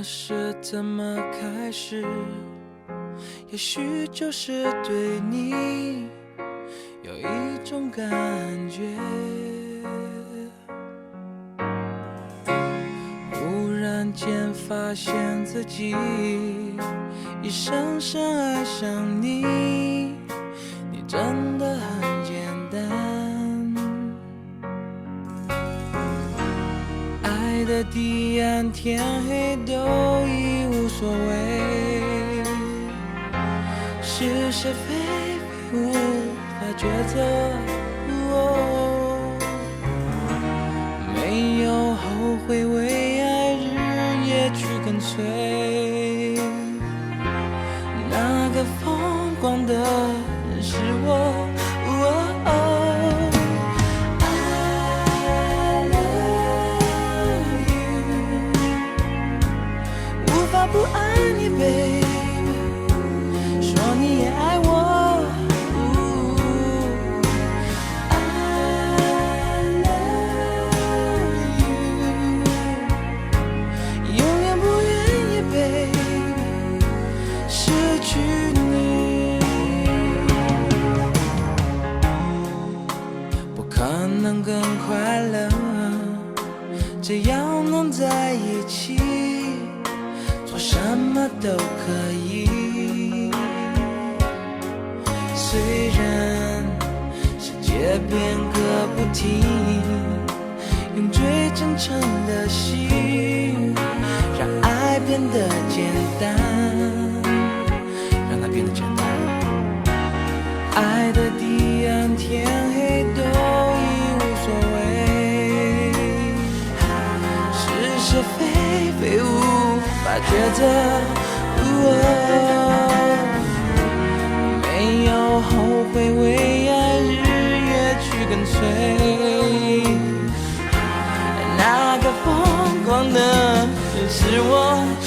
是怎么开始，也许就是对你有一种感觉，忽然间发现自己已深深爱上你，你真的很简单，爱的地暗天黑都已无所谓，是是非非无法抉择，没有后悔，为爱日夜去跟随，那个疯狂的人是我。不爱你 baby， 说你也爱我，I love you， 永远不愿意 baby 失去你，不可能更快乐，只要能在一起，什么都可以，虽然世界变个不停，用最真诚的心让爱变得简单，让它变得简单，爱的地暗天黑都已无所谓，是是非非无法抉择，没有后悔，为爱日夜去跟随，那个疯狂的人是我。